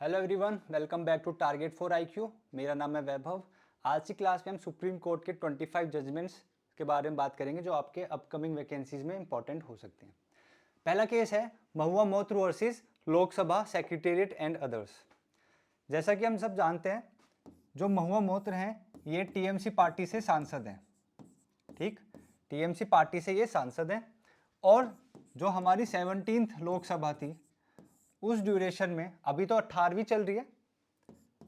Hello everyone, welcome back to target for IQ. मेरा नाम है वैभव। आज की क्लास में हम सुप्रीम कोर्ट के 25 जजमेंट्स के बारे में बात करेंगे जो आपके अपकमिंग वैकेंसीज में इंपॉर्टेंट हो सकते हैं। पहला केस है Mahua Moitra versus Lok Sabha secretariat and others. जैसा कि हम सब जानते हैं, जो महुआ मोइत्रा हैं ये टीएमसी पार्टी से सांसद हैं। ठीक, टीएमसी पार्टी से ये सांसद हैं और जो हमारी 17th लोकसभा थी उस ड्यूरेशन में, अभी तो 18वीं चल रही है,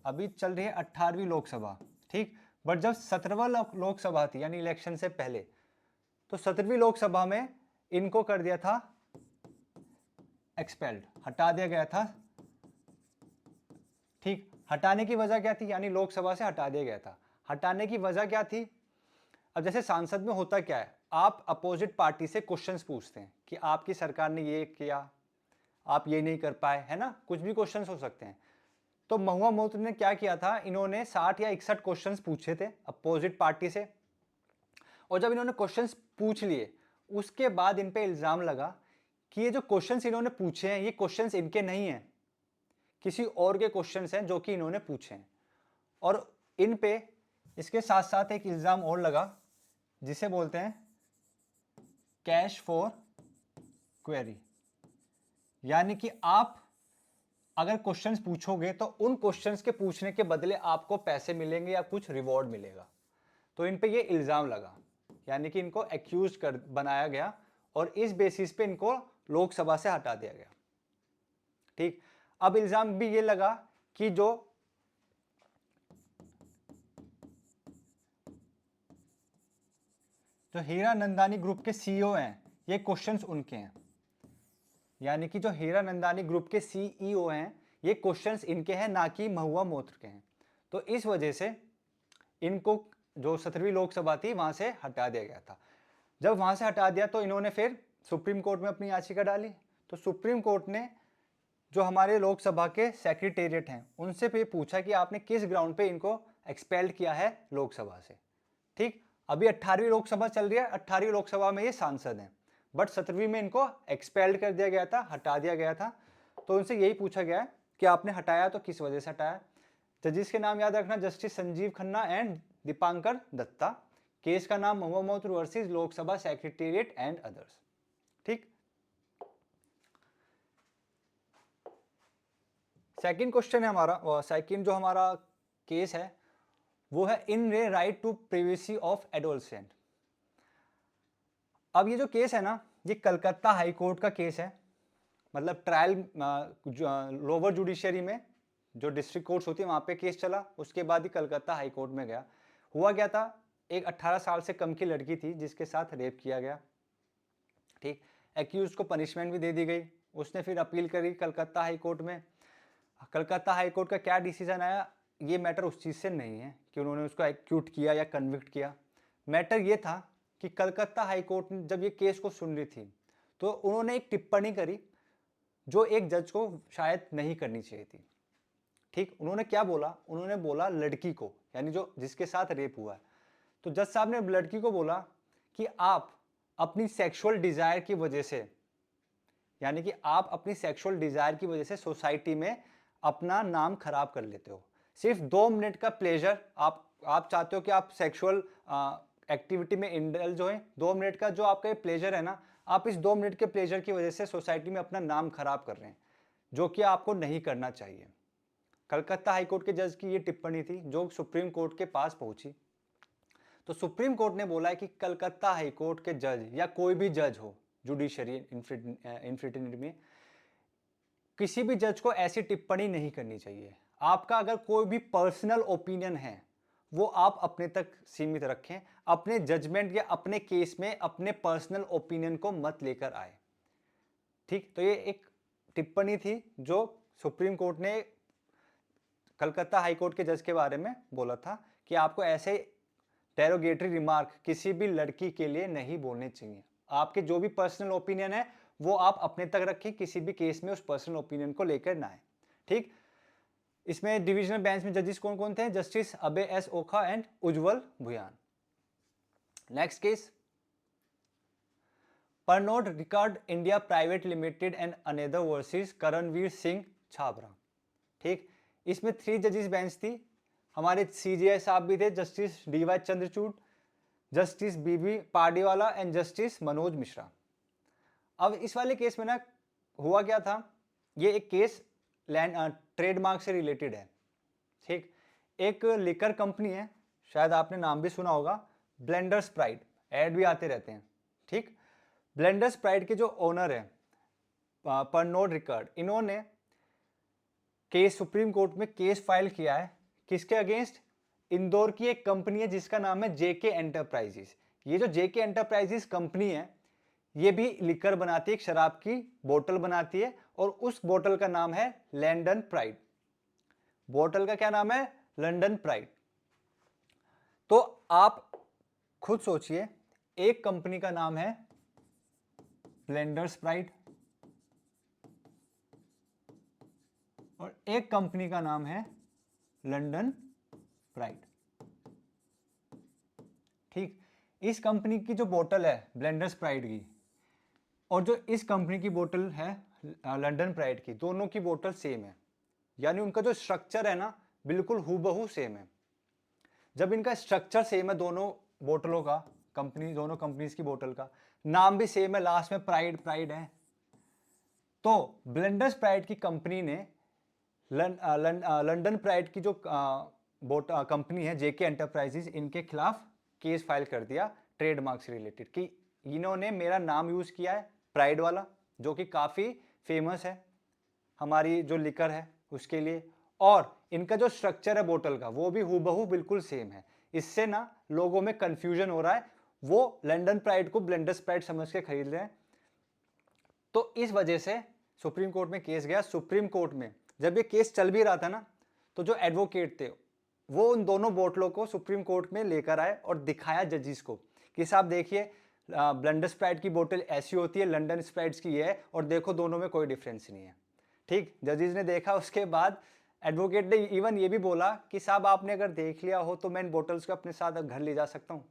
अभी चल रही है 18वीं लोकसभा। ठीक, बट जब 17वां लोकसभा थी यानी इलेक्शन से पहले, तो 17वीं लोकसभा में इनको कर दिया था एक्सपेल्ड, हटा दिया गया था। ठीक, हटाने की वजह क्या थी, यानी लोकसभा से हटा दिया गया था। हटाने की वजह क्या थी? अब जैसे सांसद में होता क्या है, आप अपोजिट पार्टी से क्वेश्चंस पूछते हैं कि आपकी सरकार ने ये किया, आप ये नहीं कर पाए, है ना, कुछ भी क्वेश्चंस हो सकते हैं। तो महुआ मोइत्रा ने क्या किया था, इन्होंने 60 या 61 क्वेश्चंस पूछे थे अपोजिट पार्टी से, और जब इन्होंने क्वेश्चंस पूछ लिए उसके बाद इन पे इल्जाम लगा कि ये जो क्वेश्चंस इन्होंने पूछे हैं ये क्वेश्चंस इनके नहीं हैं, किसी और के क्वेश्चंस हैं जो कि इन्होंने पूछे हैं। और इन पे इसके साथ साथ एक इल्जाम और लगा जिसे बोलते हैं कैश फॉर क्वेरी, यानी कि आप अगर क्वेश्चंस पूछोगे तो उन क्वेश्चंस के पूछने के बदले आपको पैसे मिलेंगे या कुछ रिवॉर्ड मिलेगा। तो इन पे ये इल्जाम लगा, यानी कि इनको एक्यूज कर बनाया गया और इस बेसिस पे इनको लोकसभा से हटा दिया गया। ठीक, अब इल्जाम भी ये लगा कि जो हीरा नंदानी ग्रुप के सीईओ हैं ये क्वेश्चंस उनके हैं, यानी कि जो हीरा नंदानी ग्रुप के सीईओ हैं ये क्वेश्चंस इनके हैं, ना कि महुआ मोइत्रा के हैं। तो इस वजह से इनको जो 17वीं लोकसभा थी वहां से हटा दिया गया था। जब वहां से हटा दिया तो इन्होंने फिर सुप्रीम कोर्ट में अपनी याचिका डाली। तो सुप्रीम कोर्ट ने जो हमारे लोकसभा के सेक्रेटेरिएट हैं उनसे भी पूछा कि आपने किस ग्राउंड पे इनको एक्सपेल्ड किया है लोकसभा से। ठीक, अभी 18वीं लोकसभा चल रही है, 18वीं लोकसभा में ये सांसद हैं, बट 17वीं में इनको एक्सपेल्ड कर दिया गया था, हटा दिया गया था। तो उनसे यही पूछा गया है कि आपने हटाया तो किस वजह से हटाया। जजिस के नाम याद रखना, justice Sanjiv Khanna and Dipankar Datta. Case का नाम Mahua Moitra versus Lok Sabha secretariat and others. ठीक, सेकंड क्वेश्चन है हमारा, सेकंड जो हमारा केस है वो है in re right to privacy of adolescent. अब ये जो केस है ना, ये कलकत्ता हाई कोर्ट का केस है, मतलब ट्रायल लोअर जुडिशरी में जो डिस्ट्रिक्ट कोर्ट्स होती है वहां पे केस चला, उसके बाद ही कलकत्ता हाई कोर्ट में गया। हुआ क्या था, एक 18 साल से कम की लड़की थी जिसके साथ रेप किया गया। ठीक, एक्यूज को पनिशमेंट भी दे दी गई, उसने फिर अपील करी कलकत्ता हाई कोर्ट में। कलकत्ता हाई कोर्ट का क्या डिसीजन आया, ये मैटर उस चीज़ से नहीं है कि उन्होंने उसको एक्यूट किया या कन्विक्ट किया। मैटर ये था कि कलकत्ता हाई कोर्ट ने जब ये केस को सुन रही थी तो उन्होंने एक टिप्पणी करी जो एक जज को शायद नहीं करनी चाहिए थी। ठीक, उन्होंने क्या बोला, उन्होंने बोला लड़की को, यानी जो जिसके साथ रेप हुआ है, तो जज साहब ने लड़की को बोला कि आप अपनी सेक्सुअल डिजायर की वजह से, यानी कि आप अपनी सेक्सुअल डिजायर की वजह से सोसाइटी में अपना नाम खराब कर लेते हो। सिर्फ 2 मिनट का प्लेजर, आप चाहते हो कि आप सेक्सुअल एक्टिविटी में इंडल्ज होए, 2 मिनट का जो आपका ये प्लेजर है ना, आप इस 2 मिनट के प्लेजर की वजह से सोसाइटी में अपना नाम खराब कर रहे हैं, जो कि आपको नहीं करना चाहिए। कलकत्ता हाईकोर्ट के जज की ये टिप्पणी थी जो सुप्रीम कोर्ट के पास पहुंची। तो सुप्रीम कोर्ट ने बोला है कि कलकत्ता हाईकोर्ट के जज या कोई भी जज हो जुडिशरी इन्फिनिटी में, किसी भी जज को ऐसी टिप्पणी नहीं करनी चाहिए। आपका अगर कोई भी पर्सनल ओपिनियन है वो आप अपने तक सीमित रखें, अपने जजमेंट या अपने केस में अपने पर्सनल ओपिनियन को मत लेकर आए। ठीक, तो ये एक टिप्पणी थी जो सुप्रीम कोर्ट ने कलकत्ता हाईकोर्ट के जज के बारे में बोला था कि आपको ऐसे डेरोगेटरी रिमार्क किसी भी लड़की के लिए नहीं बोलने चाहिए। आपके जो भी पर्सनल ओपिनियन है वो आप अपने तक रखें, किसी भी केस में उस पर्सनल ओपिनियन को लेकर ना आए। ठीक, इसमें डिविजनल बेंच में जजेस कौन कौन थे, justice Abhay S Oka and Ujjwal Bhuyan. Next case, Pernod Ricard India private limited and another versus Karanvir Singh Chhabra. ठीक, इसमें 3 जजेस बेंच थी, हमारे सीजेआई साहब भी थे, justice DY Chandrachud, justice BB Pardiwala and justice Manoj Mishra. अब इस वाले केस में ना हुआ क्या था, ये एक केस ट्रेडमार्क से रिलेटेड है। ठीक, एक लिकर कंपनी है, शायद आपने नाम भी सुना होगा, ब्लेंडर स्प्राइट, ऐड भी आते रहते हैं। ठीक, ब्लेंडर स्प्राइट के जो ओनर है परनोड रिकर्ड, इन्होंने केस सुप्रीम कोर्ट में केस फाइल किया है, किसके अगेंस्ट? इंदौर की एक कंपनी है जिसका नाम है जेके एंटरप्राइजेस। ये जो जेके एंटरप्राइजेस कंपनी है, ये भी लिकर बनाती है, एक शराब की बोतल बनाती है, और उस बोतल का नाम है लंडन प्राइड। बोतल का क्या नाम है? London pride. तो आप खुद सोचिए, एक कंपनी का नाम है ब्लेंडर्स प्राइड और एक कंपनी का नाम है लंदन प्राइड। ठीक, इस कंपनी की जो बोतल है ब्लेंडर्स प्राइड की, और जो इस कंपनी की बोतल है लंदन प्राइड की, दोनों की बोतल सेम है, यानी उनका जो स्ट्रक्चर है ना बिल्कुल हूबहू सेम है। जब इनका स्ट्रक्चर सेम है दोनों बोतलों का, दोनों कंपनीज की बोतल का नाम भी सेम है, लास्ट में प्राइड प्राइड है, तो ब्लेंडर्स प्राइड की कंपनी ने लंदन प्राइड की जो कंपनी है जेके एंटरप्राइजेस, इनके खिलाफ केस फाइल कर दिया ट्रेडमार्क से रिलेटेड, कि इन्होंने मेरा नाम यूज किया है प्राइड वाला, जो कि काफी फेमस है हमारी जो लिकर है उसके लिए, और इनका जो स्ट्रक्चर है बोतल का वो भी हूबहू बिल्कुल सेम है। इससे ना लोगों में कंफ्यूजन हो रहा है, वो लंदन प्राइड को ब्लेंडर्स प्राइड समझ के खरीद रहे हैं। तो इस वजह से सुप्रीम कोर्ट में केस गया। सुप्रीम कोर्ट में जब ये केस चल भी रहा था ना, तो जो एडवोकेट थे वो उन दोनों बोतलों को सुप्रीम कोर्ट में लेकर आए और दिखाया जजिस को कि साहब देखिए, ब्लेंडर्स प्राइड की बोतल ऐसी होती है, लंदन स्प्राइट्स की है, और देखो दोनों में कोई डिफरेंस नहीं है। ठीक, जजिस ने देखा, उसके बाद एडवोकेट ने इवन ये भी बोला कि साहब आपने अगर देख लिया हो तो मैं इन बोटल्स को अपने साथ घर ले जा सकता हूँ।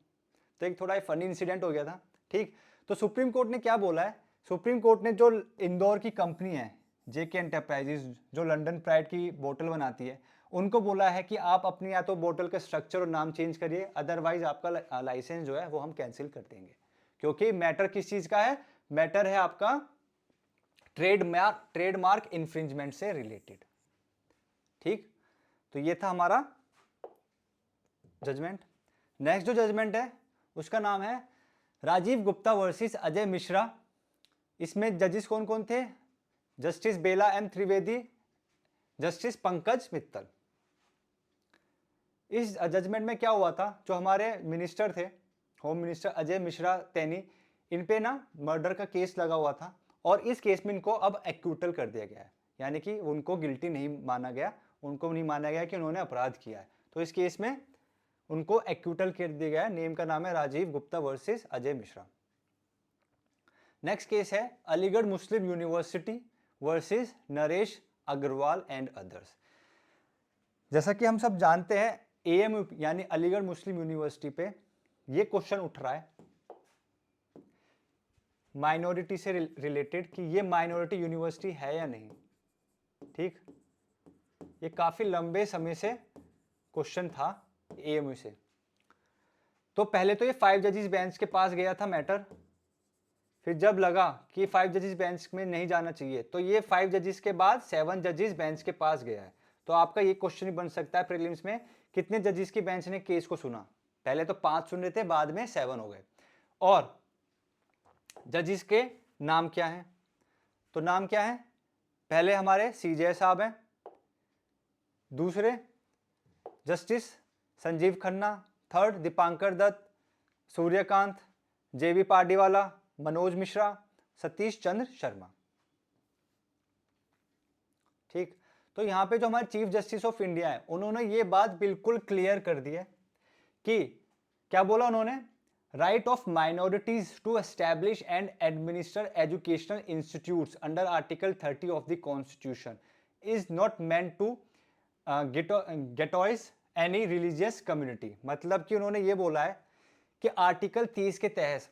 तो एक थोड़ा फनी इंसिडेंट हो गया था। ठीक, तो सुप्रीम कोर्ट ने क्या बोला है, सुप्रीम कोर्ट ने जो इंदौर की कंपनी है जेके एंटरप्राइजेस, जो लंदन प्राइड की बोतल बनाती है, उनको बोला है कि आप अपनी या तो बोतल का स्ट्रक्चर और नाम चेंज करिए, अदरवाइज आपका लाइसेंस जो है वो हम कैंसिल कर देंगे। क्योंकि मैटर किस चीज का है? मैटर है आपका ट्रेडमार्क इंफ्रिंजमेंट से रिलेटेड। ठीक, तो ये था हमारा जजमेंट। नेक्स्ट जो जजमेंट है उसका नाम है राजीव गुप्ता वर्सेस अजय मिश्रा। इसमें जजेस कौन कौन थे? जस्टिस बेला एम त्रिवेदी, जस्टिस पंकज मित्तल। इस जजमेंट में क्या हुआ था, जो हमारे मिनिस्टर थे, होम मिनिस्टर अजय मिश्रा तैनी, इन पे ना मर्डर का केस लगा हुआ था, और इस केस में इनको अब एक्यूटल कर दिया गया है, यानी कि उनको गिल्टी नहीं माना गया, उनको नहीं माना गया कि उन्होंने अपराध किया है। तो इस केस में उनको एक्यूटल कर दिया गया है। नेम का नाम है Rajeev Gupta versus Ajay Mishra. Next case है Aligarh Muslim University versus Naresh Agarwal and others. जैसा कि हम सब जानते हैं, एएमयू यानी अलीगढ़ मुस्लिम यूनिवर्सिटी पे ये क्वेश्चन उठ रहा है माइनॉरिटी से रिलेटेड कि ये माइनॉरिटी यूनिवर्सिटी है या नहीं। ठीक, ये काफी लंबे समय से क्वेश्चन था एएमयू से। तो पहले तो ये 5 जजेस बेंच के पास गया था मैटर, फिर जब लगा कि 5 जजेस बेंच में नहीं जाना चाहिए, तो ये 5 जजेस के बाद 7 जजेस बेंच के पास गया है। तो आपका ये क्वेश्चन ही बन सकता है प्रीलिम्स में, कितने जजेस की बेंच ने केस को सुना? पहले तो 5 सुन रहे थे, बाद में 7 हो गए। और जजेस के नाम क्या है? तो नाम क्या है? पहले हमारे सीजे साहब हैं, दूसरे जस्टिस संजीव खन्ना, थर्ड दीपांकर दत्त, सूर्यकांत, जेबी पार्डीवाला, मनोज मिश्रा, सतीश चंद्र शर्मा। ठीक, तो यहां पे जो हमारे चीफ जस्टिस ऑफ इंडिया है, उन्होंने ये बात बिल्कुल क्लियर कर दी है कि क्या बोला उन्होंने, right of minorities to establish and administer educational institutes under article 30 of the constitution is not meant to ghettoise any religious community. मतलब कि उन्होंने ये बोला है कि आर्टिकल 30 के तहत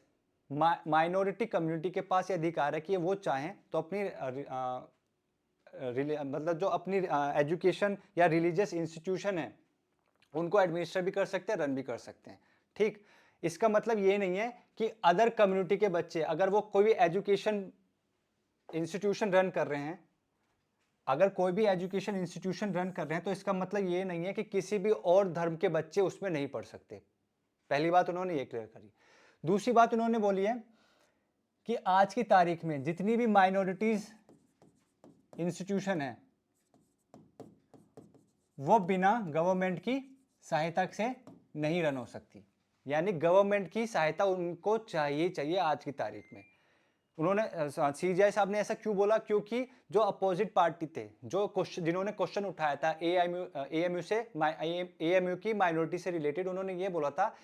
माइनॉरिटी कम्युनिटी के पास ये अधिकार है कि वो चाहें तो अपनी मतलब जो अपनी एजुकेशन या रिलीजियस इंस्टीट्यूशन है उनको एडमिनिस्टर भी कर सकते हैं, रन भी कर सकते हैं। ठीक, इसका मतलब ये नहीं है कि अदर कम्युनिटी के बच्चे अगर वो कोई भी एजुकेशन इंस्टीट्यूशन रन कर रहे हैं, अगर कोई भी एजुकेशन इंस्टीट्यूशन रन कर रहे हैं तो इसका मतलब ये नहीं है कि किसी भी और धर्म के बच्चे उसमें नहीं पढ़ सकते। पहली बात उन्होंने ये क्लियर करी। दूसरी बात उन्होंने बोली है कि आज की तारीख में जितनी भी माइनॉरिटीज इंस्टीट्यूशन है वो बिना गवर्नमेंट की सहायता से नहीं रन हो सकती, यानी गवर्नमेंट की सहायता उनको चाहिए आज की तारीख में। उन्होंने सीजीआई साहब ने ऐसा क्यों बोला? क्योंकि जो अपोजिट पार्टी थे, जो जिन्होंने क्वेश्चन उठाया था एएमयू की माइनॉरिटी से रिलेटेड, उन्होंने ये बोला था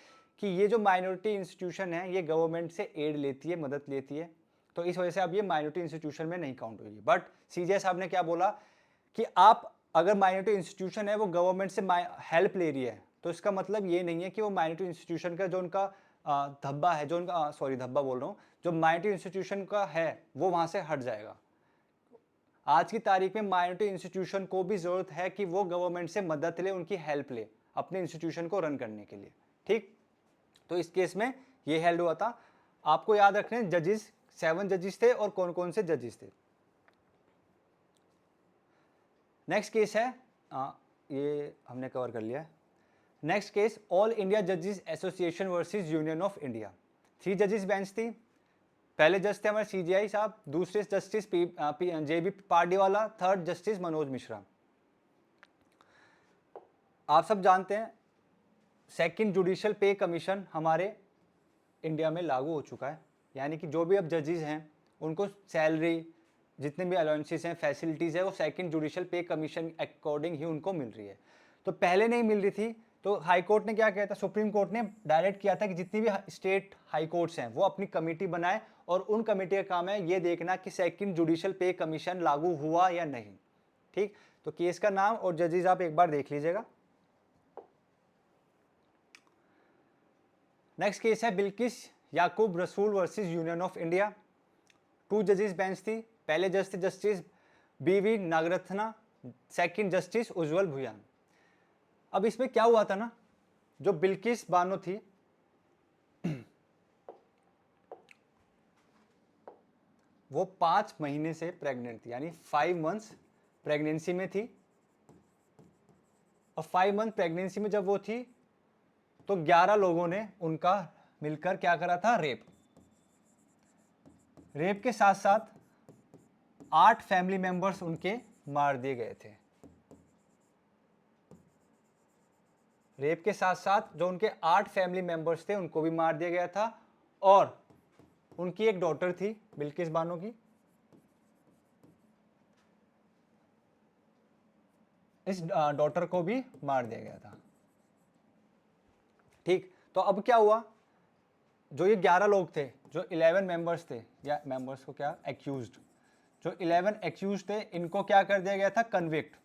कि ये जो माइनॉरिटी इंस्टीट्यूशन है ये गवर्नमेंट से एड लेती है, मदद लेती है, तो इस वजह से अब ये माइनॉरिटी इंस्टीट्यूशन में नहीं काउंट होगी। बट सीजीआई साहब ने क्या बोला कि आप अगर माइनॉरिटी इंस्टीट्यूशन है वो गवर्नमेंट से हेल्प ले रही है, तो इसका मतलब ये नहीं है कि वो माइनॉरिटी इंस्टीट्यूशन का जो उनका धब्बा है, जो उनका सॉरी धब्बा बोल रहा हूँ, जो माइनॉरिटी इंस्टीट्यूशन का है वो वहाँ से हट जाएगा। आज की तारीख में माइनॉरिटी इंस्टीट्यूशन को भी जरूरत है कि वो गवर्नमेंट से मदद ले, उनकी हेल्प ले अपने इंस्टीट्यूशन को रन करने के लिए। ठीक, तो इस केस में ये हेल्ड हुआ था। आपको याद रखने जजेस 7 जजेस थे और कौन कौन से जजेस थे। नेक्स्ट केस है ये हमने कवर कर लिया है। नेक्स्ट केस ऑल इंडिया जजेस association versus union of India. 3 जजेस बेंच थी। पहले जज थे हमारे सीजीआई साहब, दूसरे जस्टिस जेबी पार्डीवाला, थर्ड जस्टिस मनोज मिश्रा। आप सब जानते हैं सेकंड जुडिशियल पे कमीशन हमारे इंडिया में लागू हो चुका है, यानी कि जो भी अब जजेस हैं उनको सैलरी, जितने भी अलाउंसेस हैं, फैसिलिटीज़ है, वो सेकंड जुडिशियल पे कमीशन अकॉर्डिंग ही उनको मिल रही है। तो पहले नहीं मिल रही थी, तो हाई कोर्ट ने क्या किया था, सुप्रीम कोर्ट ने डायरेक्ट किया था कि जितनी भी स्टेट हाई कोर्ट्स हैं वो अपनी कमेटी बनाए और उन कमेटी का काम है ये देखना कि सेकंड जुडिशियल पे कमीशन लागू हुआ या नहीं। ठीक, तो केस का नाम और जजेस आप एक बार देख लीजिएगा। नेक्स्ट केस है बिल्किस याकूब रसूल वर्सेस यूनियन ऑफ इंडिया। 2 जजेस बेंच थी। पहले जज थे जस्टिस बीवी नागरत्ना, सेकंड जस्टिस उज्जवल भुयान। अब इसमें क्या हुआ था ना, जो बिल्किस बानो थी वो 5 महीने से प्रेग्नेंट थी, यानी 5 मंथ्स प्रेगनेंसी में थी। और 5 मंथ प्रेगनेंसी में जब वो थी तो 11 लोगों ने उनका मिलकर क्या करा था, रेप के साथ साथ 8 फैमिली मेंबर्स उनके मार दिए गए थे। रेप के साथ साथ जो उनके 8 फैमिली मेंबर्स थे उनको भी मार दिया गया था, और उनकी एक डॉटर थी बिल्किस बानो की, इस डॉटर को भी मार दिया गया था। ठीक, तो अब क्या हुआ, जो ये 11 लोग थे, जो 11 मेंबर्स थे, या मेंबर्स को क्या एक्यूज्ड, जो 11 एक्यूज्ड थे, इनको क्या कर दिया गया था, कन्विक्ट,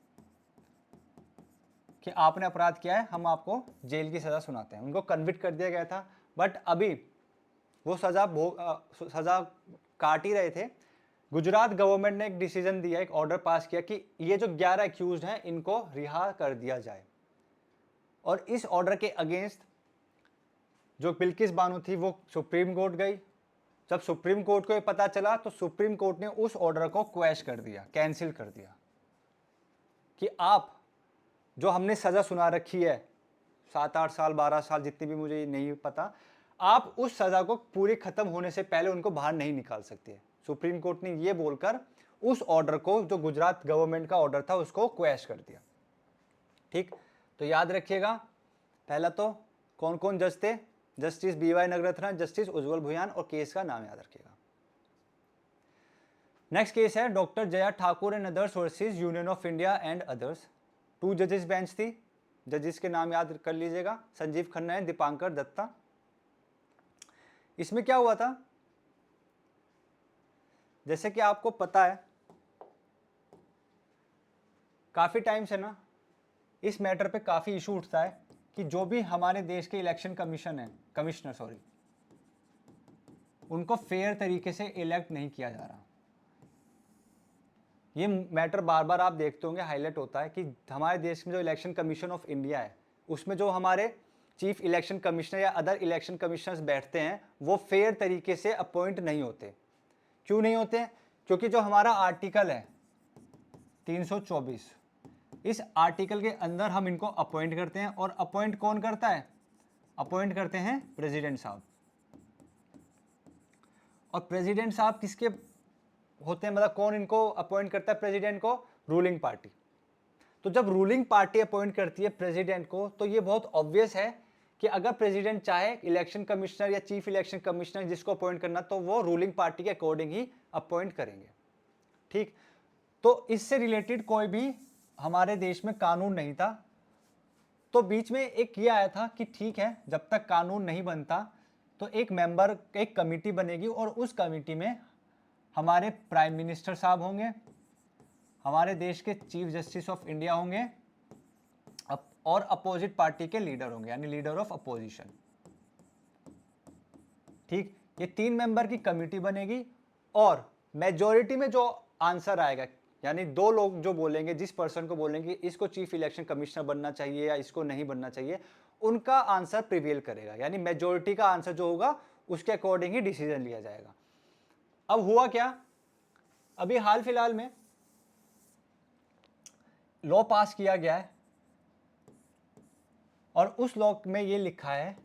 कि आपने अपराध किया है, हम आपको जेल की सजा सुनाते हैं। उनको कन्विक्ट कर दिया गया था, बट अभी वो सजा काट ही रहे थे। गुजरात गवर्नमेंट ने एक डिसीजन दिया, एक ऑर्डर पास किया कि ये जो 11 एक्यूज्ड हैं इनको रिहा कर दिया जाए। और इस ऑर्डर के अगेंस्ट जो बिल्किस बानो थी वो सुप्रीम कोर्ट गई। जब सुप्रीम कोर्ट को ये पता चला तो सुप्रीम कोर्ट ने उस ऑर्डर को क्वैश कर दिया, कैंसिल कर दिया, कि आप जो हमने सजा सुना रखी है 7-8 साल 12 साल जितनी भी, मुझे नहीं पता, आप उस सजा को पूरी खत्म होने से पहले उनको बाहर नहीं निकाल सकते। सुप्रीम कोर्ट ने ये बोलकर उस ऑर्डर को, जो गुजरात गवर्नमेंट का ऑर्डर था, उसको क्वैश कर दिया। ठीक, तो याद रखिएगा, पहला तो कौन कौन जज थे, justice BY Nagarathna, justice Ujjwal Bhuyan, और केस का नाम याद रखिएगा। नेक्स्ट केस है doctor Jaya Thakur and others versus union of India and others. 2 जजेस बेंच थी। जजेस के नाम याद कर लीजिएगा, संजीव खन्ना है, दीपांकर दत्ता। इसमें क्या हुआ था, जैसे कि आपको पता है काफी टाइम से ना इस मैटर पे काफी इशू उठता है कि जो भी हमारे देश के इलेक्शन कमिश्नर उनको फेयर तरीके से इलेक्ट नहीं किया जा रहा। ये मैटर बार बार आप देखते होंगे हाईलाइट होता है कि हमारे देश में जो इलेक्शन कमीशन ऑफ इंडिया है उसमें जो हमारे चीफ इलेक्शन कमिश्नर या अदर इलेक्शन कमिश्नर्स बैठते हैं वो फेयर तरीके से अपॉइंट नहीं होते। क्यों नहीं होते? क्योंकि जो हमारा आर्टिकल है 324, इस आर्टिकल के अंदर हम इनको अपॉइंट करते हैं। और अपॉइंट कौन करता है? अपॉइंट करते हैं प्रेसिडेंट साहब। और प्रेसिडेंट साहब किसके होते हैं, मतलब कौन इनको अपॉइंट करता है प्रेसिडेंट को? Ruling party. तो जब रूलिंग पार्टी अपॉइंट करती है प्रेसिडेंट को तो ये बहुत ऑब्वियस है कि अगर प्रेसिडेंट चाहे इलेक्शन कमिश्नर या चीफ इलेक्शन कमिश्नर जिसको अपॉइंट करना तो वो रूलिंग पार्टी के अकॉर्डिंग ही अपॉइंट करेंगे। ठीक, तो इससे रिलेटेड कोई भी हमारे देश में कानून नहीं था। तो बीच में एक ये आया था कि ठीक है, जब तक कानून नहीं बनता तो एक कमेटी बनेगी और उस कमेटी में हमारे प्राइम मिनिस्टर साहब होंगे, हमारे देश के चीफ जस्टिस ऑफ इंडिया होंगे और अपोजिट पार्टी के लीडर होंगे, यानी लीडर ऑफ अपोजिशन। ठीक, ये 3 मेंबर की कमेटी बनेगी और मेजॉरिटी में जो आंसर आएगा, यानी 2 लोग जो बोलेंगे, जिस पर्सन को बोलेंगे इसको चीफ इलेक्शन कमिश्नर बनना चाहिए या इसको नहीं बनना चाहिए, उनका आंसर प्रिवेल करेगा। यानी मेजॉरिटी का आंसर जो होगा उसके अकॉर्डिंग ही डिसीजन लिया जाएगा। अब हुआ क्या, अभी हाल फिलहाल में लॉ पास किया गया है और उस लॉ में ये लिखा है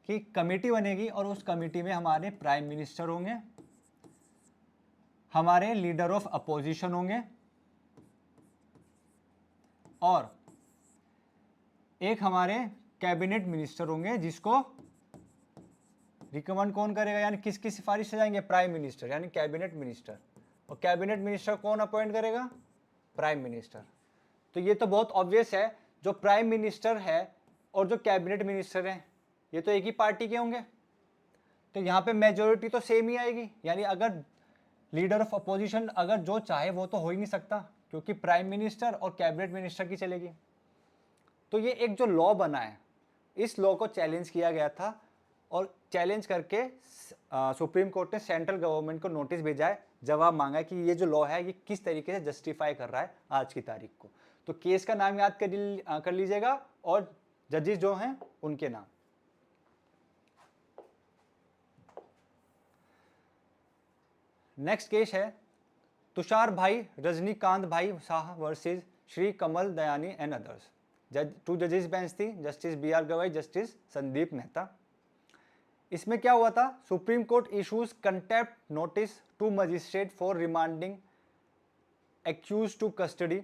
कि कमेटी बनेगी और उस कमेटी में हमारे प्राइम मिनिस्टर होंगे, हमारे लीडर ऑफ अपोजिशन होंगे और एक हमारे कैबिनेट मिनिस्टर होंगे जिसको रिकमेंड कौन करेगा, यानी किसकी सिफारिश से जाएंगे? प्राइम मिनिस्टर, यानी कैबिनेट मिनिस्टर। और कैबिनेट मिनिस्टर कौन अपॉइंट करेगा? Prime minister. तो ये तो बहुत ऑब्वियस है, जो प्राइम मिनिस्टर है और जो कैबिनेट मिनिस्टर हैं ये तो एक ही पार्टी के होंगे, तो यहाँ पे मेजॉरिटी तो सेम ही आएगी। यानी अगर लीडर ऑफ अपोजिशन अगर जो चाहे वो तो हो ही नहीं सकता, क्योंकि प्राइम मिनिस्टर और कैबिनेट मिनिस्टर की चलेगी। तो ये एक जो लॉ बना है, इस लॉ को चैलेंज किया गया था और चैलेंज करके सुप्रीम कोर्ट ने सेंट्रल गवर्नमेंट को नोटिस भेजा है, जवाब मांगा है कि ये जो लॉ है ये किस तरीके से जस्टिफाई कर रहा है आज की तारीख को। तो केस का नाम याद कर लीजिएगा और जजेस जो हैं उनके नाम। नेक्स्ट केस है Tushar bhai Rajnikant bhai Shah versus Shri Kamal Dayani and others. 2 जजेस बेंच थी, justice BR Gavai, justice Sandeep Mehta. इसमें क्या हुआ था, Supreme Court issues contempt notice to magistrate for remanding accuse to custody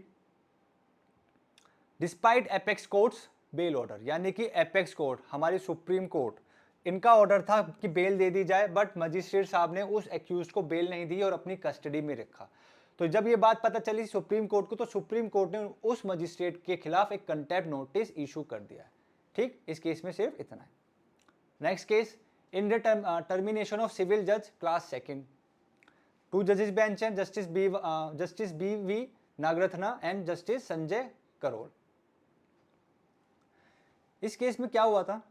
despite apex court's bail order. यानी कि एपेक्स कोर्ट, हमारी सुप्रीम कोर्ट, इनका ऑर्डर था कि बेल दे दी जाए, बट मजिस्ट्रेट साहब ने उस एक्यूज को बेल नहीं दी और अपनी कस्टडी में रखा। तो जब ये बात पता चली सुप्रीम कोर्ट को, तो सुप्रीम कोर्ट ने उस मजिस्ट्रेट के खिलाफ एक कंटेम्प्ट नोटिस इशू कर दिया है। ठीक, इस केस में सिर्फ इतना है। Next case, in the termination of civil जज क्लास सेकंड। 2 जजेस बेंच हैं, justice BV Nagarathna and justice Sanjay Karol. इस केस में क्या हुआ था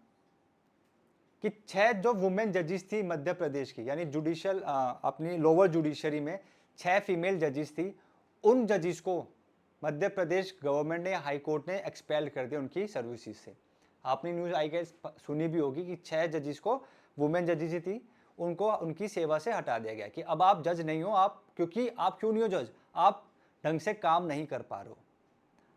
कि 6 जो वुमेन जजेस थी मध्य प्रदेश की, यानी जुडिशियल अपनी लोअर जुडिशरी में 6 फीमेल जजेस थी, उन जजेस को मध्य प्रदेश गवर्नमेंट ने, हाई कोर्ट ने एक्सपेल कर दिया उनकी सर्विसेज से। आपने न्यूज़ आई गेस सुनी भी होगी कि 6 जजेस को, वुमेन जजेस थी, उनको उनकी सेवा से हटा दिया गया कि अब आप जज नहीं हो, आप क्योंकि आप क्यों नहीं हो जज, आप ढंग से काम नहीं कर पा रहे हो।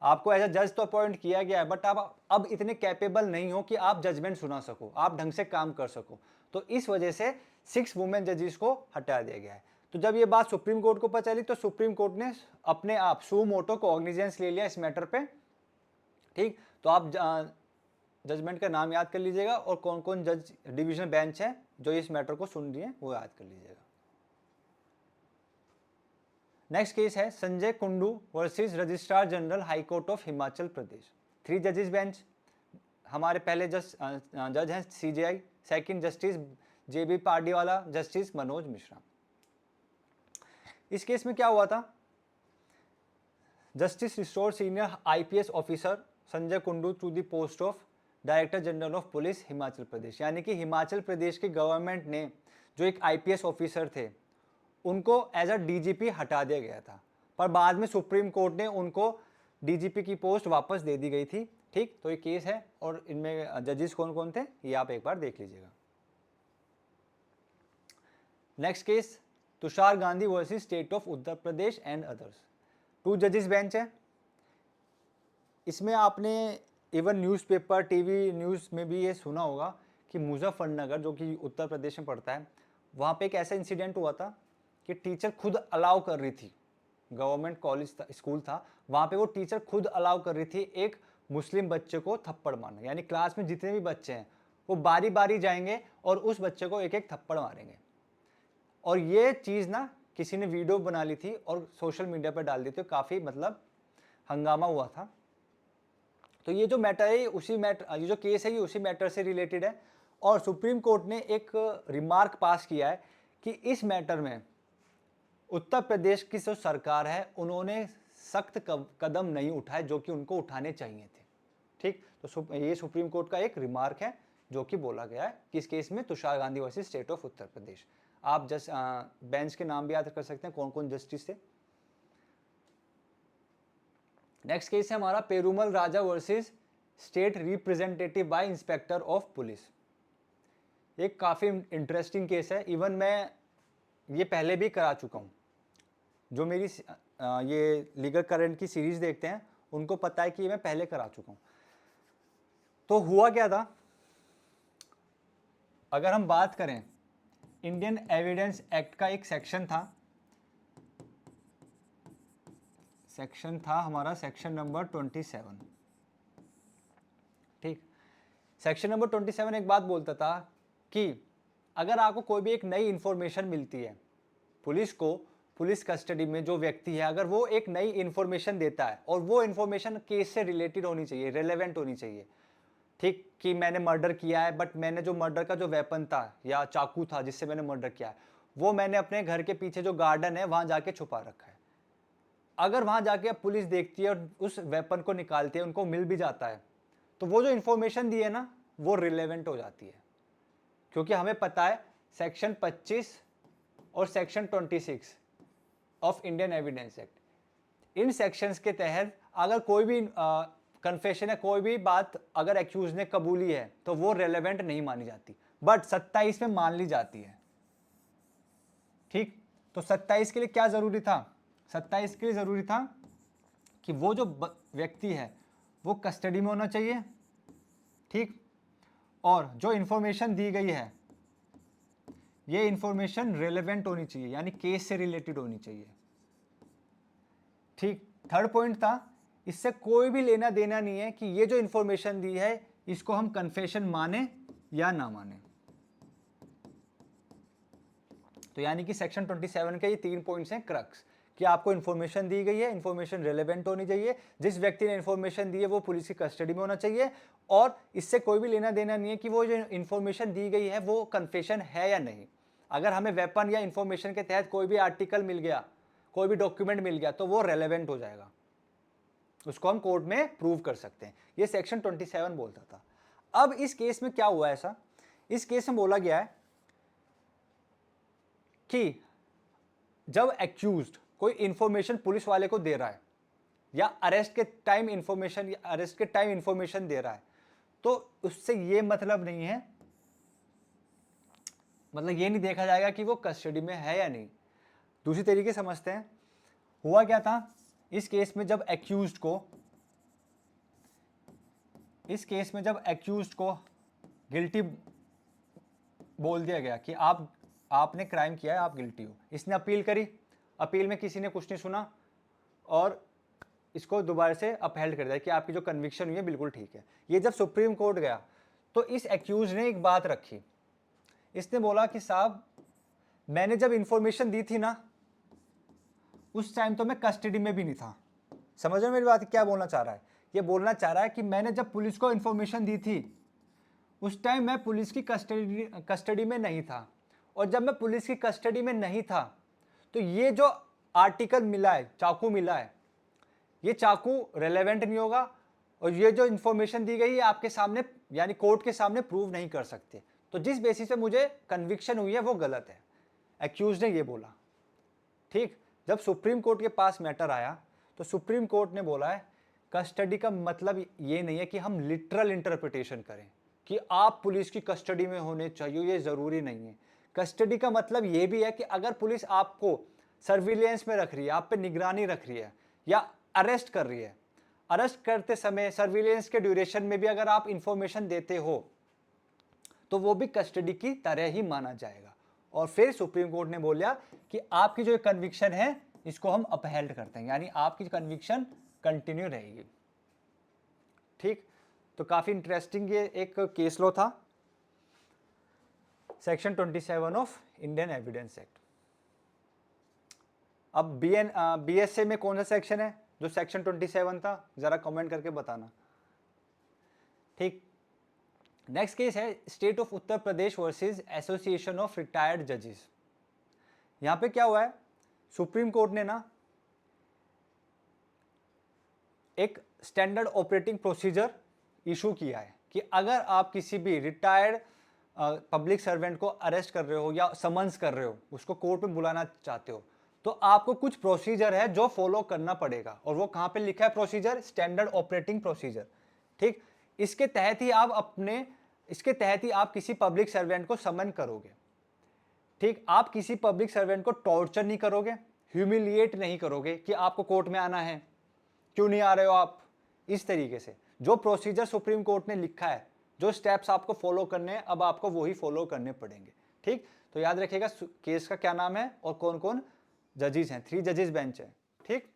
आपको एज अ जज तो अपॉइंट किया गया है, बट आप अब इतने कैपेबल नहीं हो कि आप जजमेंट सुना सको, आप ढंग से काम कर सको। तो इस वजह से 6 वुमेन जजेस को हटा दिया गया है। तो जब ये बात सुप्रीम कोर्ट को पता चली तो सुप्रीम कोर्ट ने अपने आप सू मोटो कॉग्निजेंस ले लिया इस मैटर पे। ठीक, तो आप जजमेंट का नाम याद कर लीजिएगा और कौन कौन जज डिवीजन बेंच है जो इस मैटर को सुन रही है वो याद कर लीजिएगा। नेक्स्ट केस है Sanjay Kundu versus registrar general High Court of Himachal Pradesh. 3 जजेस बेंच, हमारे पहले जज हैं CJI, second justice JB Pardiwala, justice Manoj Mishra. इस केस में क्या हुआ था, justice restore senior IPS officer Sanjay Kundu to the post of director general of police Himachal Pradesh. यानी कि हिमाचल प्रदेश की गवर्नमेंट ने जो एक IPS ऑफिसर थे उनको एज अ DGP हटा दिया गया था, पर बाद में सुप्रीम कोर्ट ने उनको डीजीपी की पोस्ट वापस दे दी गई थी। ठीक, तो ये केस है और इनमें जजेस कौन कौन थे ये आप एक बार देख लीजिएगा। Next case, Tushar Gandhi versus state of Uttar Pradesh and others. 2 जजेस बेंच है। इसमें आपने इवन न्यूज़पेपर, टीवी न्यूज़ में भी ये सुना होगा कि मुजफ्फरनगर जो कि उत्तर प्रदेश में पड़ता है, वहाँ पे एक ऐसा इंसिडेंट हुआ था कि टीचर खुद अलाउ कर रही थी, गवर्नमेंट कॉलेज था, स्कूल था, वहाँ पे वो टीचर खुद अलाउ कर रही थी एक मुस्लिम बच्चे को थप्पड़ मारना। यानी क्लास में जितने भी बच्चे हैं वो बारी बारी जाएंगे और उस बच्चे को एक एक थप्पड़ मारेंगे। और ये चीज़ ना किसी ने वीडियो बना ली थी और सोशल मीडिया पर डाल दी थी, काफ़ी मतलब हंगामा हुआ था। तो ये जो मैटर है उसी मैटर, ये जो केस है ये उसी मैटर से रिलेटेड है। और सुप्रीम कोर्ट ने एक रिमार्क पास किया है कि इस मैटर में उत्तर प्रदेश की जो सरकार है उन्होंने सख्त कदम नहीं उठाए जो कि उनको उठाने चाहिए थे। ठीक, तो ये सुप्रीम कोर्ट का एक रिमार्क है जो कि बोला गया है किस केस में, Tushar Gandhi versus state of Uttar Pradesh. आप जस्ट बेंच के नाम भी याद कर सकते हैं कौन कौन जस्टिस थे। नेक्स्ट केस है हमारा Perumal Raja versus state representative by inspector of police. एक काफ़ी इंटरेस्टिंग केस है, इवन मैं ये पहले भी करा चुका हूँ। जो मेरी ये लीगल करंट की सीरीज देखते हैं उनको पता है कि ये मैं पहले करा चुका हूँ। तो हुआ क्या था, अगर हम बात करें इंडियन एविडेंस एक्ट का एक सेक्शन था हमारा सेक्शन नंबर 27। ठीक, सेक्शन नंबर 27 एक बात बोलता था कि अगर आपको कोई भी एक नई इंफॉर्मेशन मिलती है, पुलिस को, पुलिस कस्टडी में जो व्यक्ति है अगर वो एक नई इंफॉर्मेशन देता है और वो इंफॉर्मेशन केस से रिलेटेड होनी चाहिए, रेलेवेंट होनी चाहिए। ठीक, कि मैंने मर्डर किया है बट मैंने जो मर्डर का जो वेपन था या चाकू था जिससे मैंने मर्डर किया है वो मैंने अपने घर के पीछे जो गार्डन है वहां जाके छुपा रखा है। अगर वहां जाके पुलिस देखती है और उस वेपन को निकालती है, उनको मिल भी जाता है, तो वो जो इंफॉर्मेशन दी है ना वो रिलेवेंट हो जाती है। क्योंकि हमें पता है सेक्शन 25 और section 26 of Indian evidence act, in sections के तहत अगर कोई भी कन्फेशन है, कोई भी बात अगर एक्यूज ने कबूली है तो वो रेलेवेंट नहीं मानी जाती, बट 27 में मान ली जाती है। ठीक, तो 27 के लिए क्या जरूरी था, 27 के लिए जरूरी था कि वो जो व्यक्ति है वो कस्टडी में होना चाहिए। ठीक, और जो इंफॉर्मेशन दी गई है ये इंफॉर्मेशन रेलेवेंट होनी चाहिए, यानी केस से रिलेटेड होनी चाहिए। ठीक, थर्ड पॉइंट था इससे कोई भी लेना देना नहीं है कि ये जो इंफॉर्मेशन दी है इसको हम कन्फेशन माने या ना माने। तो यानी कि सेक्शन 27 के ये 3 पॉइंट्स हैं क्रक्स, कि आपको इन्फॉर्मेशन दी गई है, इन्फॉर्मेशन रेलेवेंट होनी चाहिए, जिस व्यक्ति ने इन्फॉर्मेशन दी है वो पुलिस की कस्टडी में होना चाहिए, और इससे कोई भी लेना देना नहीं है कि वो जो इन्फॉर्मेशन दी गई है वो कन्फेशन है या नहीं। अगर हमें वेपन या इन्फॉर्मेशन के तहत कोई भी आर्टिकल मिल गया, कोई भी डॉक्यूमेंट मिल गया तो वो रेलेवेंट हो जाएगा, उसको हम कोर्ट में प्रूव कर सकते हैं। ये सेक्शन 27 बोलता था। अब इस केस में क्या हुआ ऐसा, इस केस में बोला गया है कि जब एक्यूज्ड कोई इंफॉर्मेशन पुलिस वाले को दे रहा है या अरेस्ट के टाइम इंफॉर्मेशन दे रहा है, तो उससे ये मतलब नहीं है, मतलब ये नहीं देखा जाएगा कि वो कस्टडी में है या नहीं। दूसरी तरीके समझते हैं, हुआ क्या था इस केस में, जब एक्यूज्ड को गिल्टी बोल दिया गया कि आपने क्राइम किया है, आप गिल्टी हो, इसने अपील करी, अपील में किसी ने कुछ नहीं सुना और इसको दोबारा से अपहेल्ड कर दिया कि आपकी जो कन्विक्शन हुई है बिल्कुल ठीक है। ये जब सुप्रीम कोर्ट गया तो इस एक्यूज ने एक बात रखी, इसने बोला कि साहब मैंने जब इंफॉर्मेशन दी थी ना उस टाइम तो मैं कस्टडी में भी नहीं था। समझ रहे हो मेरी बात, क्या बोलना चाह रहा है, ये बोलना चाह रहा है कि मैंने जब पुलिस को इंफॉर्मेशन दी थी उस टाइम मैं पुलिस की कस्टडी में नहीं था, और जब मैं पुलिस की कस्टडी में नहीं था तो ये जो आर्टिकल मिला है, चाकू मिला है, ये चाकू रेलेवेंट नहीं होगा, और ये जो इंफॉर्मेशन दी गई है आपके सामने यानी कोर्ट के सामने प्रूव नहीं कर सकते, तो जिस बेसिस पे मुझे कन्विक्शन हुई है वो गलत है, एक्यूज ने ये बोला। ठीक, जब सुप्रीम कोर्ट के पास मैटर आया तो सुप्रीम कोर्ट ने बोला है कस्टडी का मतलब ये नहीं है कि हम लिटरल इंटरप्रिटेशन करें कि आप पुलिस की कस्टडी में होने चाहिए, ये ज़रूरी नहीं है। कस्टडी का मतलब ये भी है कि अगर पुलिस आपको सर्विलेंस में रख रही है, आप पे निगरानी रख रही है या अरेस्ट कर रही है, अरेस्ट करते समय सर्विलेंस के ड्यूरेशन में भी अगर आप इंफॉर्मेशन देते हो तो वो भी कस्टडी की तरह ही माना जाएगा। और फिर सुप्रीम कोर्ट ने बोला कि आपकी जो कन्विक्शन है इसको हम अपहेल्ड करते हैं, यानी आपकी कन्विक्शन कंटिन्यू रहेगी। ठीक, तो काफी इंटरेस्टिंग ये एक केस लॉ था, section 27 of Indian evidence act. अब बीएसए में कौन सा सेक्शन है जो सेक्शन 27 था, जरा कमेंट करके बताना। ठीक, नेक्स्ट केस है state of Uttar Pradesh versus association of retired जजेस। यहां पे क्या हुआ है, सुप्रीम कोर्ट ने ना एक स्टैंडर्ड ऑपरेटिंग प्रोसीजर इशू किया है कि अगर आप किसी भी रिटायर्ड पब्लिक सर्वेंट को अरेस्ट कर रहे हो या समन्स कर रहे हो, उसको कोर्ट में बुलाना चाहते हो, तो आपको कुछ प्रोसीजर है जो फॉलो करना पड़ेगा। और वो कहां पे लिखा है प्रोसीजर, स्टैंडर्ड ऑपरेटिंग प्रोसीजर। ठीक, इसके तहत ही आप किसी पब्लिक सर्वेंट को समन करोगे। ठीक, आप किसी पब्लिक सर्वेंट को टॉर्चर नहीं करोगे, ह्यूमिलिएट नहीं करोगे कि आपको कोर्ट में आना है, क्यों नहीं आ रहे हो आप, इस तरीके से। जो प्रोसीजर सुप्रीम कोर्ट ने लिखा है, जो स्टेप्स आपको फॉलो करने हैं, अब आपको वही फॉलो करने पड़ेंगे। ठीक, तो याद रखिएगा केस का क्या नाम है और कौन कौन जजेस हैं, 3 जजेस बेंच है। ठीक,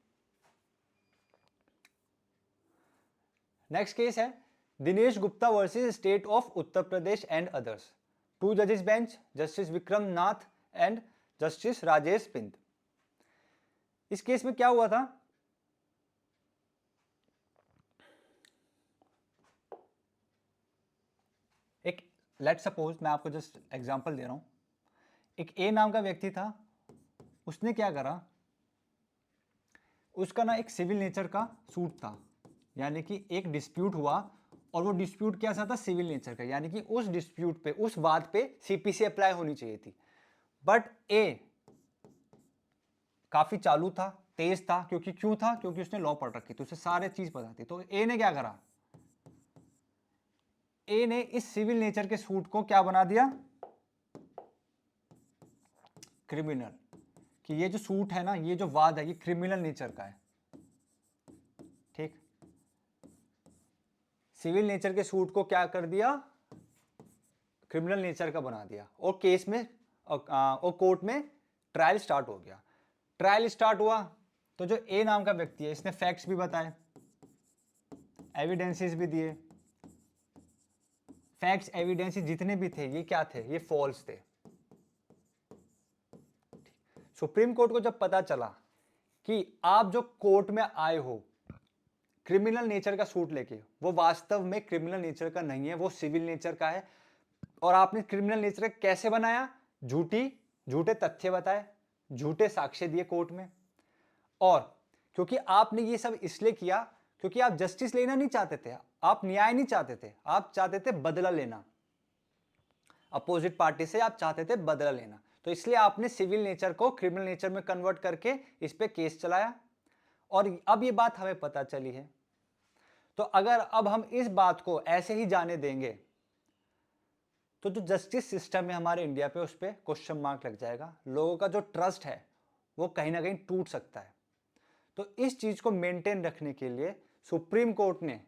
नेक्स्ट केस है Dinesh Gupta versus state of Uttar Pradesh and others. 2 जजेस bench, justice Vikram Nath and justice Rajesh पिंत। इस केस में क्या हुआ था, एक लेट सपोज, मैं आपको जस्ट एग्जांपल दे रहा हूं, एक ए नाम का व्यक्ति था, उसने क्या करा, उसका ना एक सिविल नेचर का सूट था, यानी कि एक डिस्प्यूट हुआ और वो डिस्प्यूट क्या था, सिविल नेचर का, यानी कि उस डिस्प्यूट पे, उस बात पे सीपीसी अप्लाई होनी चाहिए थी। बट ए काफी चालू था, तेज था, क्योंकि उसने लॉ पढ़ रखी थी, उसे सारे चीज पता थी। तो ए ने क्या करा, ए ने इस सिविल नेचर के सूट को क्या बना दिया, क्रिमिनल, कि ये जो सूट है ना, ये जो वाद है, ये क्रिमिनल नेचर का है। ठीक, सिविल नेचर के सूट को क्या कर दिया, क्रिमिनल नेचर का बना दिया, और केस में और कोर्ट में ट्रायल स्टार्ट हो गया। ट्रायल स्टार्ट हुआ तो जो ए नाम का व्यक्ति है, इसने फैक्ट्स भी बताए, एविडेंसेस भी दिए। फैक्ट्स एविडेंसेस जितने भी थे, ये क्या थे, ये फॉल्स थे। सुप्रीम कोर्ट को जब पता चला कि आप जो कोर्ट में आए हो क्रिमिनल नेचर का सूट लेके, वो वास्तव में क्रिमिनल नेचर का नहीं है, वो सिविल नेचर का है, और आपने क्रिमिनल नेचर का कैसे बनाया, झूठे तथ्य बताए, झूठे साक्ष्य दिए कोर्ट में। और क्योंकि आपने ये सब इसलिए किया क्योंकि आप जस्टिस लेना नहीं चाहते थे, आप न्याय नहीं चाहते थे, आप चाहते थे बदला लेना, अपोजिट पार्टी से आप चाहते थे बदला लेना। तो इसलिए आपने सिविल नेचर को क्रिमिनल नेचर में कन्वर्ट करके इस पे केस चलाया। और अब ये बात हमें पता चली है, तो अगर अब हम इस बात को ऐसे ही जाने देंगे तो जो जस्टिस सिस्टम है हमारे इंडिया पे, उस पर क्वेश्चन मार्क लग जाएगा, लोगों का जो ट्रस्ट है वो कहीं ना कहीं टूट सकता है। तो इस चीज को मेंटेन रखने के लिए सुप्रीम कोर्ट ने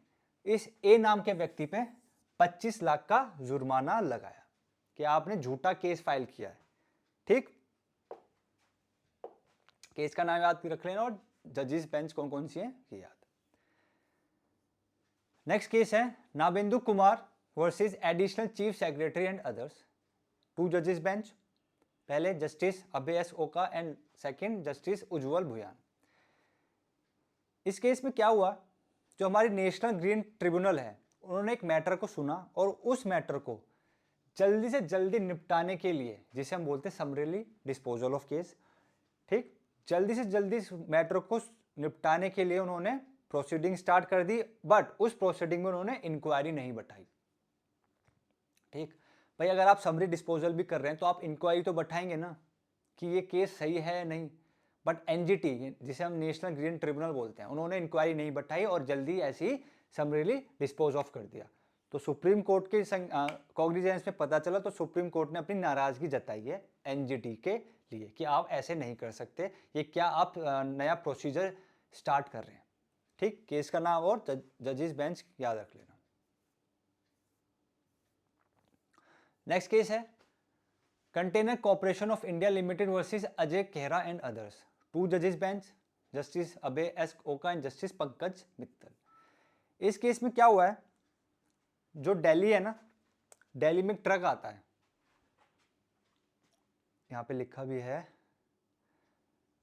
इस ए नाम के व्यक्ति पे 25 लाख का जुर्माना लगाया कि आपने झूठा केस फाइल किया है। ठीक, केस का नाम याद रख लेना और जजेस बेंच कौन कौन सी है ये याद। नेक्स्ट केस है Nabendu Kumar versus additional chief secretary and others. 2 जजेस बेंच, पहले justice Abhay S Oka and second justice Ujjwal Bhuyan. इस केस में क्या हुआ, जो हमारी नेशनल ग्रीन ट्रिब्यूनल है, उन्होंने एक मैटर को सुना और उस मैटर को जल्दी से जल्दी निपटाने के लिए, जिसे हम बोलते हैं समरीली डिस्पोजल ऑफ केस, ठीक, जल्दी से जल्दी मैटर को निपटाने के लिए उन्होंने प्रोसीडिंग स्टार्ट कर दी। बट उस प्रोसीडिंग में उन्होंने इंक्वायरी नहीं बैठाई। ठीक भाई, अगर आप समरी डिस्पोजल भी कर रहे हैं तो आप इंक्वायरी तो बैठाएंगे ना कि ये केस सही है या नहीं। बट एनजीटी जिसे हम नेशनल ग्रीन ट्रिब्यूनल बोलते हैं, उन्होंने इंक्वायरी नहीं बैठाई और जल्दी ऐसी समरीली डिस्पोज ऑफ कर दिया। तो सुप्रीम कोर्ट के कॉग्निजेंस में पता चला, तो सुप्रीम कोर्ट ने अपनी नाराजगी जताई है एनजीटी के लिए कि आप ऐसे नहीं कर सकते, ये क्या आप नया प्रोसीजर स्टार्ट कर रहे हैं। ठीक, केस का नाम और जजेस बेंच याद रख लेना। नेक्स्ट केस है container corporation of India limited versus Ajay Khera and others, 2 जजेस bench, justice Abhay S Oka and justice Pankaj Mittal. इस केस में क्या हुआ है, जो दिल्ली है ना, दिल्ली में ट्रक आता है, यहां पे लिखा भी है,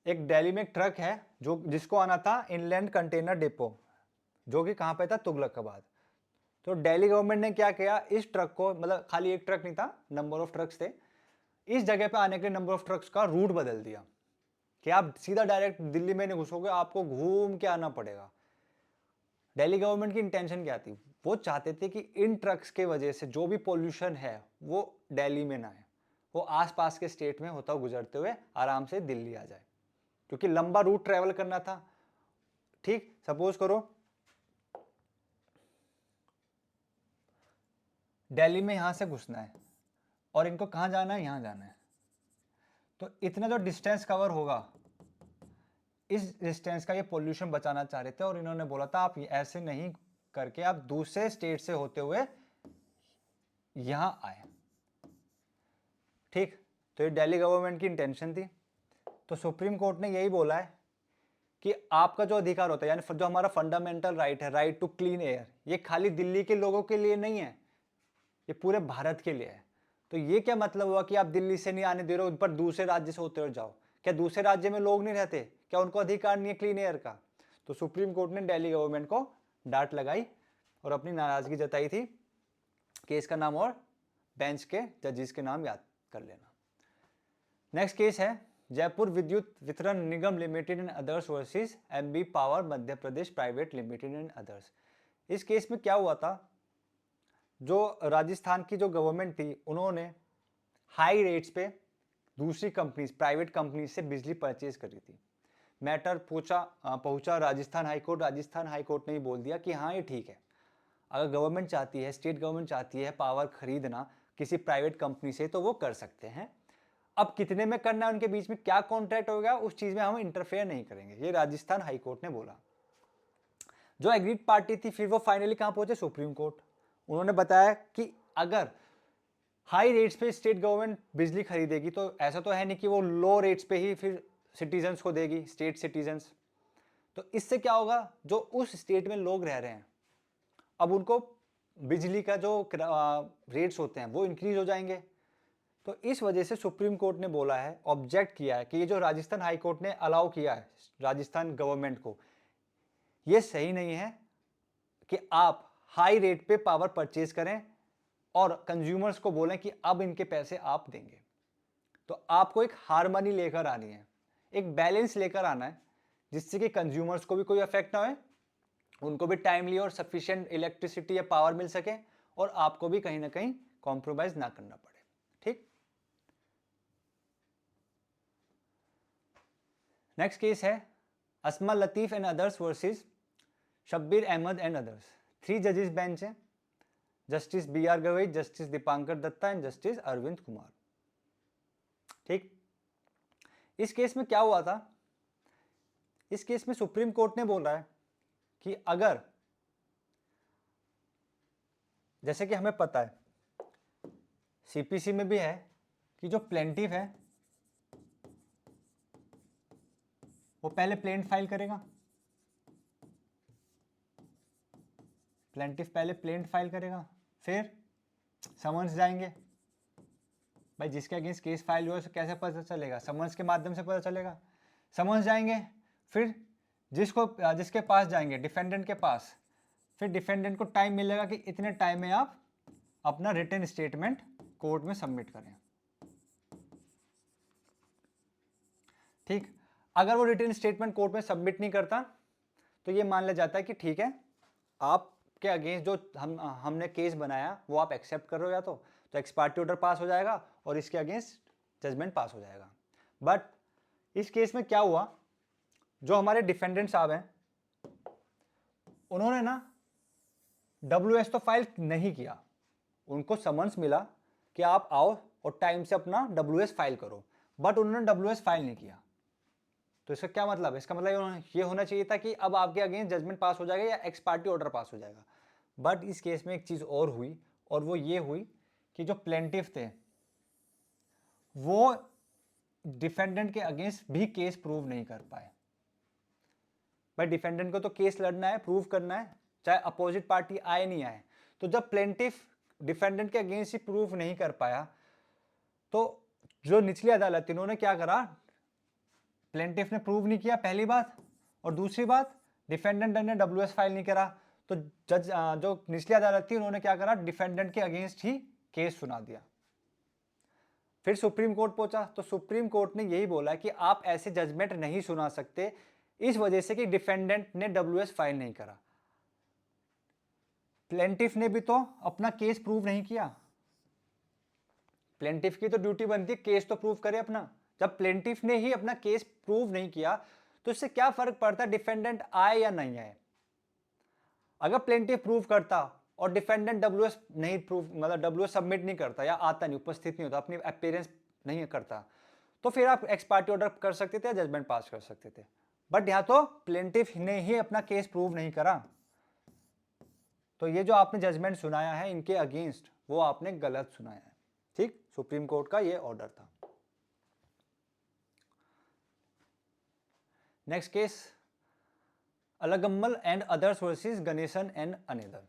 एक दिल्ली में ट्रक है जो जिसको आना था इनलैंड कंटेनर डिपो, जो कि कहां पे था, तुगलकाबाद। तो दिल्ली गवर्नमेंट ने क्या किया, इस ट्रक को, मतलब खाली एक ट्रक नहीं था, नंबर ऑफ ट्रक्स थे, इस जगह पे आने के लिए नंबर ऑफ ट्रक्स का रूट बदल दिया कि आप सीधा डायरेक्ट दिल्ली में नहीं घुसोगे, आपको घूम के आना पड़ेगा। दिल्ली गवर्नमेंट की इंटेंशन क्या थी, वो चाहते थे कि इन ट्रक्स के वजह से जो भी पोल्यूशन है वो दिल्ली में ना आए, वो आसपास के स्टेट में होता गुजरते हुए आराम से दिल्ली आ जाए, क्योंकि लंबा रूट ट्रेवल करना था। ठीक, सपोज करो दिल्ली में यहां से घुसना है और इनको कहां जाना है, यहां जाना है, तो इतना जो डिस्टेंस कवर होगा, इस डिस्टेंस का ये पोल्यूशन बचाना चाह रहे थे, और इन्होंने बोला था आप ऐसे नहीं करके आप दूसरे स्टेट से होते हुए यहां आए। ठीक, तो ये दिल्ली गवर्नमेंट की इंटेंशन थी। तो सुप्रीम कोर्ट ने यही बोला है कि आपका जो अधिकार होता है, यानी जो हमारा फंडामेंटल राइट है, राइट टू क्लीन एयर, ये खाली दिल्ली के लोगों के लिए नहीं है, ये पूरे भारत के लिए है। तो ये क्या मतलब हुआ कि आप दिल्ली से नहीं आने दे रहे हो, उन पर दूसरे राज्य से होते हुए जाओ? क्या दूसरे राज्य में लोग नहीं रहते, क्या उनको अधिकार नहीं है क्लीन एयर का? तो सुप्रीम कोर्ट ने दिल्ली गवर्नमेंट को डांट लगाई और अपनी नाराजगी जताई थी। केस का नाम और बेंच के जजेस के नाम याद कर लेना। नेक्स्ट केस है Jaipur Vidyut Vitran Nigam limited and others versus MB power Madhya Pradesh private limited and others. इस केस में क्या हुआ था, जो राजस्थान की जो गवर्नमेंट थी, उन्होंने हाई रेट्स पे दूसरी कंपनीज, प्राइवेट कंपनीज से बिजली परचेज करी थी। मैटर पहुंचा राजस्थान हाईकोर्ट। राजस्थान हाईकोर्ट ने बोल दिया कि हाँ ये ठीक है, अगर गवर्नमेंट चाहती है, स्टेट गवर्नमेंट चाहती है पावर खरीदना किसी प्राइवेट कंपनी से, तो वो कर सकते हैं। अब कितने में करना है, उनके बीच में क्या कॉन्ट्रैक्ट होगा, उस चीज में हम इंटरफेयर नहीं करेंगे, ये राजस्थान हाईकोर्ट ने बोला। जो एग्रीड पार्टी थी, फिर वो फाइनली कहां पहुंचे, सुप्रीम कोर्ट। उन्होंने बताया कि अगर हाई रेट्स पे स्टेट गवर्नमेंट बिजली खरीदेगी, तो ऐसा तो है नहीं कि वो लो रेट्स पे ही फिर सिटीजन्स को देगी, स्टेट सिटीजन्स। तो इससे क्या होगा, जो उस स्टेट में लोग रह रहे हैं, अब उनको बिजली का जो रेट्स होते हैं वो इंक्रीज हो जाएंगे। तो इस वजह से सुप्रीम कोर्ट ने बोला है, ऑब्जेक्ट किया है कि ये जो राजस्थान हाई कोर्ट ने अलाउ किया है राजस्थान गवर्नमेंट को, ये सही नहीं है कि आप हाई रेट पे पावर परचेज करें और कंज्यूमर्स को बोलें कि अब इनके पैसे आप देंगे। तो आपको एक हार्मनी लेकर आनी है, एक बैलेंस लेकर आना है, जिससे कि कंज्यूमर्स को भी कोई इफेक्ट ना हो, उनको भी टाइमली और सफिशिएंट इलेक्ट्रिसिटी या पावर मिल सके, और आपको भी कहीं ना कहीं कॉम्प्रोमाइज ना करना पड़े। ठीक, नेक्स्ट केस है Asma Latif and others versus Shabbir Ahmed and others. 3 जजेस बेंच है, justice B R Gavai, justice Dipankar Datta and justice Arvind Kumar. ठीक, इस केस में क्या हुआ था, इस केस में सुप्रीम कोर्ट ने बोला है कि अगर, जैसे कि हमें पता है सीपीसी में भी है कि जो प्लेंटिफ है वो पहले प्लेंट फाइल करेगा, प्लेंटिफ पहले प्लेंट फाइल करेगा, फिर समन्स जाएंगे। भाई जिसके अगेंस्ट केस फाइल हुआ है कैसे पता चलेगा, समन्स के माध्यम से पता चलेगा। समन्स जाएंगे, फिर जिसके पास जाएंगे, डिफेंडेंट के पास, फिर डिफेंडेंट को टाइम मिलेगा कि इतने टाइम में आप अपना रिटन स्टेटमेंट कोर्ट में सबमिट करें। ठीक, अगर वो रिटन स्टेटमेंट कोर्ट में सबमिट नहीं करता, तो ये मान लिया जाता है कि ठीक है, आपके अगेंस्ट जो हमने केस बनाया वो आप एक्सेप्ट कर रहे हो, या तो एक्स पार्टी ऑर्डर पास हो जाएगा और इसके अगेंस्ट जजमेंट पास हो जाएगा। बट इस केस में क्या हुआ, जो हमारे डिफेंडेंट साहब हैं उन्होंने ना WS तो फाइल नहीं किया, उनको समन्स मिला कि आप आओ और टाइम से अपना WS फाइल करो, बट उन्होंने WS फाइल नहीं किया। तो इसका क्या मतलब है, इसका मतलब ये होना चाहिए था कि अब आपके अगेंस्ट जजमेंट पास हो जाएगा या एक्स पार्टी ऑर्डर पास हो जाएगा। बट इस केस में एक चीज और हुई, और वो ये हुई कि जो प्लेंटिफ थे वो डिफेंडेंट के अगेंस्ट भी केस प्रूव नहीं कर पाए। भाई डिफेंडेंट को तो केस लड़ना है, प्रूव करना है, चाहे अपोजिट पार्टी आए नहीं आए। तो जब प्लेंटिफ डिफेंडेंट के अगेंस्ट ही प्रूव नहीं कर पाया, तो जो निचली अदालत थी उन्होंने क्या करा, प्लेंटिफ ने प्रूव नहीं किया पहली बात, और दूसरी बात डिफेंडेंट ने WS फाइल नहीं करा, तो जज जो निचली अदालत थी उन्होंने क्या करा, डिफेंडेंट के अगेंस्ट ही केस सुना दिया। फिर सुप्रीम कोर्ट पहुंचा, तो सुप्रीम कोर्ट ने यही बोला कि आप ऐसे जजमेंट नहीं सुना सकते इस वजह से कि डिफेंडेंट ने WS फाइल नहीं करा। प्लेंटिफ ने भी तो अपना केस प्रूव नहीं किया, प्लेंटिफ की तो ड्यूटी बनती है केस तो प्रूव करे अपना। जब प्लेंटिफ ने ही अपना केस प्रूव नहीं किया तो इससे क्या फर्क पड़ता है डिफेंडेंट आए या नहीं आए। अगर प्लेंटिफ प्रूव करता और डिफेंडेंट WS नहीं प्रूव, मतलब WS सबमिट नहीं करता या आता नहीं, उपस्थित नहीं होता, अपनी अपीयरेंस नहीं करता, तो फिर आप एक्स पार्टी ऑर्डर कर सकते थे, जजमेंट पास कर सकते थे। बट यहां तो प्लेंटिफ ने ही अपना केस प्रूव नहीं करा, तो ये जो आपने जजमेंट सुनाया है इनके अगेंस्ट वो आपने गलत सुनाया है। ठीक, सुप्रीम कोर्ट का ये ऑर्डर था। Next case, Alagammal and others versus Ganesan and another.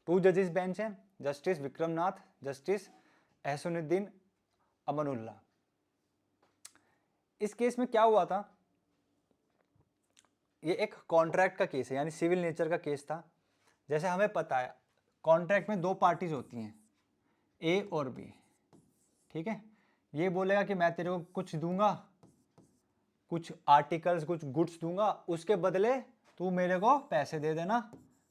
2 जजेस बेंच है, जस्टिस विक्रमनाथ, जस्टिस एहसनुद्दीन अमनुल्लाह। इस केस में क्या हुआ था, ये एक कॉन्ट्रैक्ट का केस है, यानी सिविल नेचर का केस था। जैसे हमें पता है कॉन्ट्रैक्ट में 2 पार्टीज होती हैं, ए और बी, ठीक है। ये बोलेगा कि मैं तेरे को कुछ दूंगा, कुछ आर्टिकल्स, कुछ गुड्स दूंगा, उसके बदले तू मेरे को पैसे दे देना,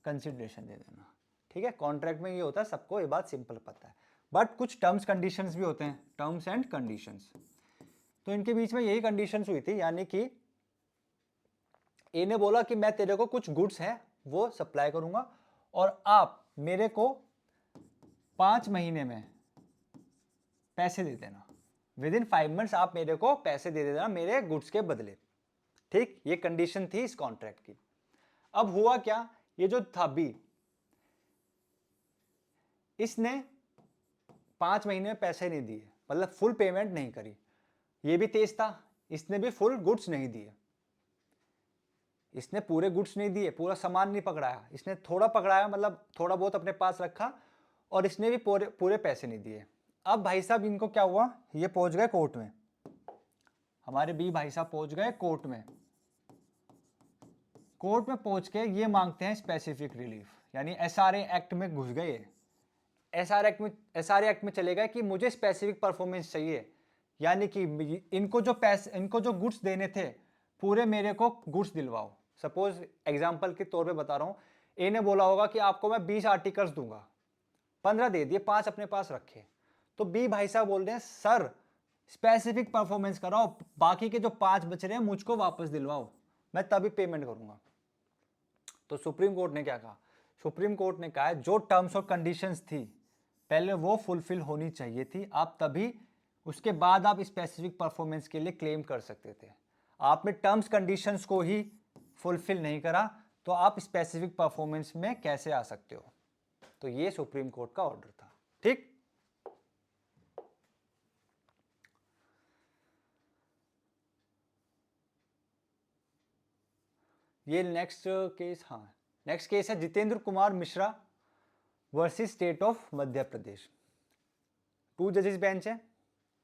कंसिडरेशन दे देना, ठीक है। कॉन्ट्रैक्ट में ये होता है, सबको ये बात सिंपल पता है। बट कुछ टर्म्स कंडीशंस भी होते हैं, टर्म्स एंड कंडीशंस। तो इनके बीच में यही कंडीशंस हुई थी, यानी कि ए ने बोला कि मैं तेरे को कुछ गुड्स हैं वो सप्लाई करूंगा और आप मेरे को 5 महीने में पैसे दे देना, विद इन 5 मंथ्स आप मेरे को पैसे दे देना मेरे गुड्स के बदले। ठीक, ये कंडीशन थी इस कॉन्ट्रैक्ट की। अब हुआ क्या, ये जो था बी, इसने 5 महीने में पैसे नहीं दिए, मतलब फुल पेमेंट नहीं करी। ये भी तेज था, इसने भी फुल गुड्स नहीं दिए, इसने पूरे गुड्स नहीं दिए, पूरा सामान नहीं पकड़ाया, इसने थोड़ा पकड़ाया, मतलब थोड़ा बहुत अपने पास रखा, और इसने भी पूरे पैसे नहीं दिए। अब भाई साहब इनको क्या हुआ, ये पहुंच गए कोर्ट में, हमारे बी भाई साहब पहुंच गए कोर्ट में। कोर्ट में पहुंच के ये मांगते हैं स्पेसिफिक रिलीफ, यानी SRA एक्ट में घुस गए। SRA एक्ट में चले गए कि मुझे स्पेसिफिक परफॉर्मेंस चाहिए, यानी कि इनको जो गुड्स देने थे पूरे मेरे को गुड्स दिलवाओ। सपोज एग्जांपल के तौर पे बता रहा हूं, ए ने बोला होगा कि आपको मैं 20 आर्टिकल्स दूंगा, 15 दे दिए, 5 अपने पास रखे। तो बी भाई साहब बोल रहे हैं सर स्पेसिफिक परफॉर्मेंस कराओ, बाकी के जो 5 बच रहे हैं मुझको वापस दिलवाओ, मैं तभी पेमेंट करूंगा। तो सुप्रीम कोर्ट ने क्या कहा, सुप्रीम कोर्ट ने कहा जो टर्म्स और कंडीशंस थी पहले वो फुलफिल होनी चाहिए थी, आप तभी उसके बाद आप स्पेसिफिक परफॉर्मेंस के लिए क्लेम कर सकते थे। आपने टर्म्स कंडीशंस को ही फुलफिल नहीं करा तो आप स्पेसिफिक परफॉर्मेंस में कैसे आ सकते हो। तो ये सुप्रीम कोर्ट का ऑर्डर था। ठीक, ये नेक्स्ट केस, हाँ नेक्स्ट केस है Jitendra Kumar Mishra versus state of Madhya Pradesh. 2 जजेस बेंच है।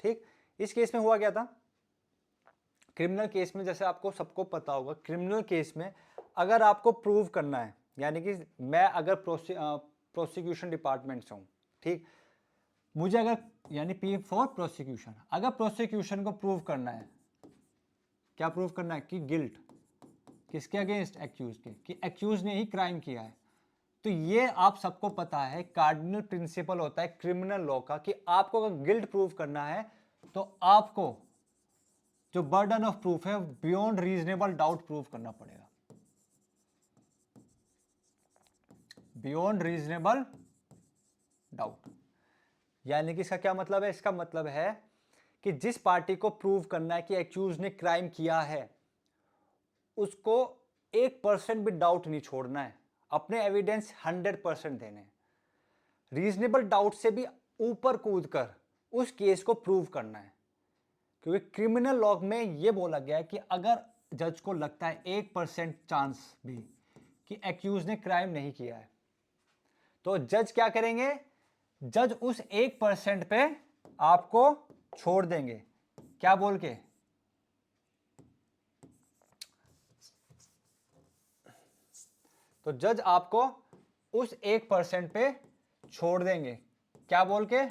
ठीक, इस केस में हुआ क्या था, क्रिमिनल केस में जैसे आपको सबको पता होगा, क्रिमिनल केस में अगर आपको प्रूव करना है, यानी कि मैं अगर प्रोसिक्यूशन डिपार्टमेंट से हूं, ठीक, मुझे अगर, यानी पी फॉर प्रोसिक्यूशन, अगर प्रोसिक्यूशन को प्रूव करना है, क्या प्रूव करना है कि गिल्ट किसके अगेंस्ट, एक्यूज के, कि एक्यूज ने ही क्राइम किया है। तो ये आप सबको पता है कार्डिनल प्रिंसिपल होता है क्रिमिनल लॉ का कि आपको अगर गिल्ट प्रूव करना है तो आपको जो बर्डन ऑफ प्रूफ है बियॉन्ड रीजनेबल डाउट प्रूव करना पड़ेगा, बियॉन्ड रीजनेबल डाउट। यानी कि इसका क्या मतलब है? इसका मतलब है कि जिस पार्टी को प्रूव करना है कि एक्यूज ने क्राइम किया है, उसको 1% भी डाउट नहीं छोड़ना है, अपने एविडेंस 100% देने, रीजनेबल डाउट से भी ऊपर कूद कर उस केस को प्रूव करना है। क्योंकि क्रिमिनल लॉ में यह बोला गया है कि अगर जज को लगता है 1% चांस भी कि एक्यूज ने क्राइम नहीं किया है, तो जज क्या करेंगे? जज उस 1% पे आपको छोड़ देंगे। क्या बोल के? तो जज आपको उस 1% पे छोड़ देंगे। क्या बोल के?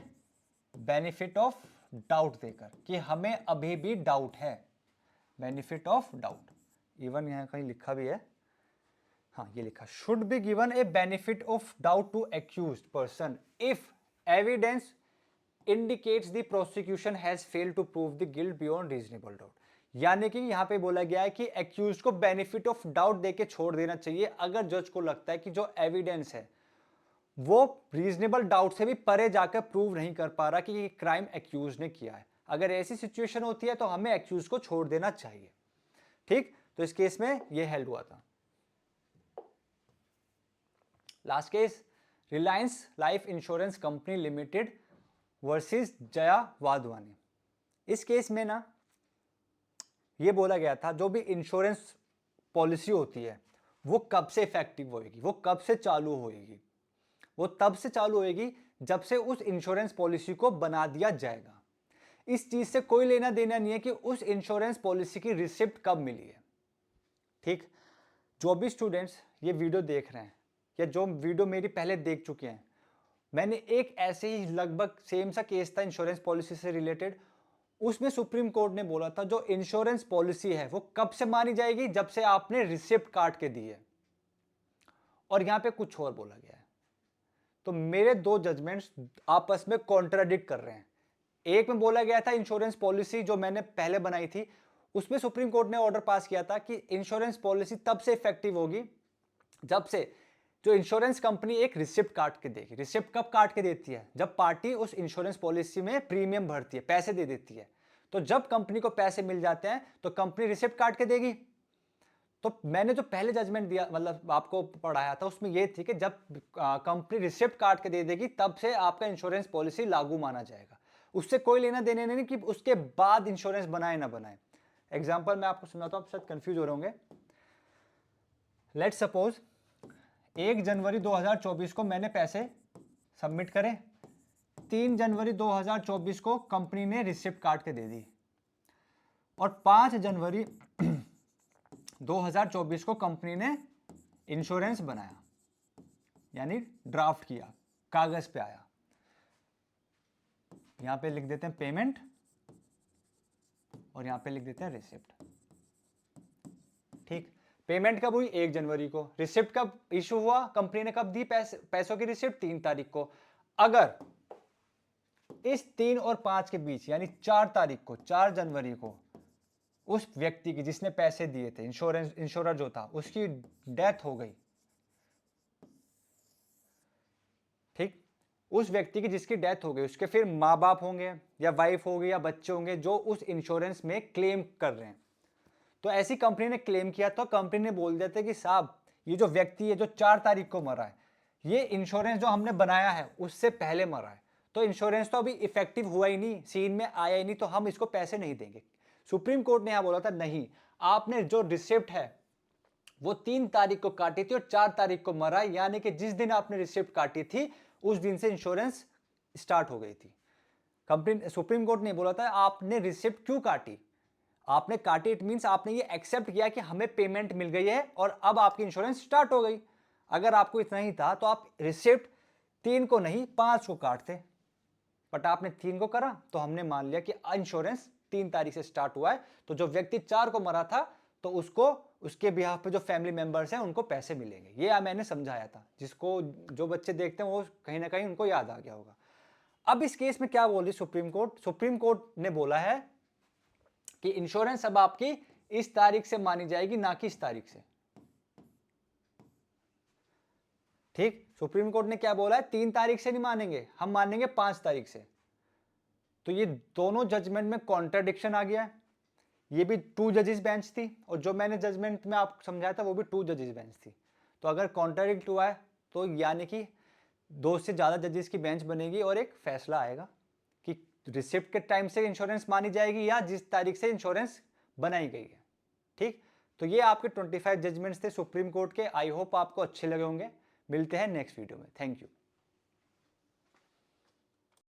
बेनिफिट ऑफ डाउट देकर, कि हमें अभी भी डाउट है, बेनिफिट ऑफ डाउट। इवन यहां कहीं लिखा भी है, हाँ ये लिखा, should be given a benefit of doubt to accused person if evidence indicates the prosecution has failed to prove the guilt beyond reasonable doubt. यानी कि यहां पे बोला गया है कि एक्यूज को बेनिफिट ऑफ डाउट देके छोड़ देना चाहिए अगर जज को लगता है कि जो एविडेंस है वो रीजनेबल डाउट से भी परे जाकर प्रूव नहीं कर पा रहा कि ये क्राइम एक्यूज ने किया है। अगर ऐसी सिचुएशन होती है तो हमें एक्यूज को छोड़ देना चाहिए। ठीक, तो इस केस में ये हेल्ड हुआ था। Last case, Reliance life insurance company limited versus Jaya Wadhwani. इस केस में ना ये बोला गया था जो भी इंश्योरेंस पॉलिसी होती है वो कब से इफेक्टिव होएगी, वो कब से चालू होएगी? वो तब से चालू होएगी जब से उस इंश्योरेंस पॉलिसी को बना दिया जाएगा। इस चीज से कोई लेना देना नहीं है कि उस इंश्योरेंस पॉलिसी की रिसिप्ट कब मिली है। ठीक, जो भी स्टूडेंट्स ये वीडियो देख रहे हैं या जो वीडियो मेरी पहले देख चुके हैं, मैंने एक ऐसे ही लगभग सेम सा केस था इंश्योरेंस पॉलिसी से रिलेटेड। उसमें सुप्रीम कोर्ट ने बोला था जो इंश्योरेंस पॉलिसी है वो कब से मानी जाएगी? जब से आपने रिसिप्ट काट के दी है। और यहां पे कुछ और बोला गया है। तो मेरे दो जजमेंट्स आपस में कॉन्ट्राडिक्ट कर रहे हैं। एक में बोला गया था इंश्योरेंस पॉलिसी जो मैंने पहले बनाई थी उसमें सुप्रीम कोर्ट ने ऑर्डर पास किया था कि इंश्योरेंस पॉलिसी तब से इफेक्टिव होगी जब से जो इंश्योरेंस कंपनी एक रिसिप्ट काट के देगी। रिसिप्ट कब काट के देती है? जब पार्टी उस इंश्योरेंस पॉलिसी में प्रीमियम भरती है, पैसे दे देती है। तो जब कंपनी को पैसे मिल जाते हैं तो कंपनी रिसिप्ट काट के देगी। तो मैंने जो पहले जजमेंट दिया, मतलब आपको पढ़ाया था, उसमें यह थी कि जब कंपनी रिसिप्ट काट के दे देगी तब से आपका इंश्योरेंस पॉलिसी लागू माना जाएगा। उससे कोई लेना देने नहीं कि उसके बाद इंश्योरेंस बनाए ना बनाए। एग्जाम्पल मैं आपको सुनाता हूं, आप शायद कंफ्यूज हो रहे होंगे। लेट्स सपोज 1 जनवरी 2024 को मैंने पैसे सबमिट करे, 3 जनवरी 2024 को कंपनी ने रिसिप्ट काट के दे दी और 5 जनवरी 2024 को कंपनी ने इंश्योरेंस बनाया, यानी ड्राफ्ट किया, कागज पे आया। यहां पे लिख देते हैं पेमेंट और यहां पे लिख देते हैं रिसिप्ट। ठीक, पेमेंट कब हुई? 1 जनवरी को। रिसिप्ट कब इशू हुआ? कंपनी ने कब दी पैसों की रिसिप्ट? 3 तारीख को। अगर इस 3 और 5 के बीच यानी 4 तारीख को, 4 जनवरी को उस व्यक्ति की जिसने पैसे दिए थे, इंश्योरर जो था, उसकी डेथ हो गई, ठीक, उस व्यक्ति की जिसकी डेथ हो गई उसके फिर माँ बाप होंगे या वाइफ होगी या बच्चे होंगे जो उस इंश्योरेंस में क्लेम कर रहे हैं। तो ऐसी कंपनी ने क्लेम किया तो कंपनी ने बोल दिया था कि साहब ये जो व्यक्ति है जो 4 तारीख को मरा है, ये इंश्योरेंस जो हमने बनाया है उससे पहले मरा है, तो इंश्योरेंस तो अभी इफेक्टिव हुआ ही नहीं, सीन में आया ही नहीं, तो हम इसको पैसे नहीं देंगे। सुप्रीम कोर्ट ने यहां बोला था नहीं, आपने जो रिसिप्ट है वो 3 तारीख को काटी थी और 4 तारीख को मरा, यानी कि जिस दिन आपने रिसिप्ट काटी थी उस दिन से इंश्योरेंस स्टार्ट हो गई थी। कंपनी, सुप्रीम कोर्ट ने बोला था आपने रिसिप्ट क्यों काटी? आपने काटी इट मींस आपने ये एक्सेप्ट किया कि हमें पेमेंट मिल गई है और अब आपकी इंश्योरेंस स्टार्ट हो गई। अगर आपको इतना ही था तो आप रिसिप्ट 3 को नहीं 5 को काटते, बट आपने 3 को करा तो हमने मान लिया कि इंश्योरेंस 3 तारीख से स्टार्ट हुआ है, तो जो व्यक्ति 4 को मरा था तो उसको, उसके बिहाफ पे जो फैमिली मेंबर्स हैं उनको पैसे मिलेंगे। ये मैंने समझाया था, जिसको जो बच्चे देखते हैं वो कहीं ना कहीं उनको याद आ गया होगा। अब इस केस में क्या बोल रही सुप्रीम कोर्ट? सुप्रीम कोर्ट ने बोला है कि इंश्योरेंस अब आपकी इस तारीख से मानी जाएगी, ना कि इस तारीख से। ठीक, सुप्रीम कोर्ट ने क्या बोला है, 3 तारीख से नहीं मानेंगे, हम मानेंगे 5 तारीख से। तो ये दोनों जजमेंट में कॉन्ट्राडिक्शन आ गया है। ये भी 2 जजेस बेंच थी, और जो मैंने जजमेंट में आपको समझाया था वो भी 2 जजेस बेंच थी। तो अगर कॉन्ट्राडिक्ट हुआ है तो यानी कि 2 से ज़्यादा जजेस की बेंच बनेगी और एक फैसला आएगा कि रिसिप्ट के टाइम से इंश्योरेंस मानी जाएगी या जिस तारीख से इंश्योरेंस बनाई गई है। ठीक, तो ये आपके 25 जजमेंट्स थे सुप्रीम कोर्ट के। आई होप आपको अच्छे लगे होंगे। मिलते हैं नेक्स्ट वीडियो में। Thank you.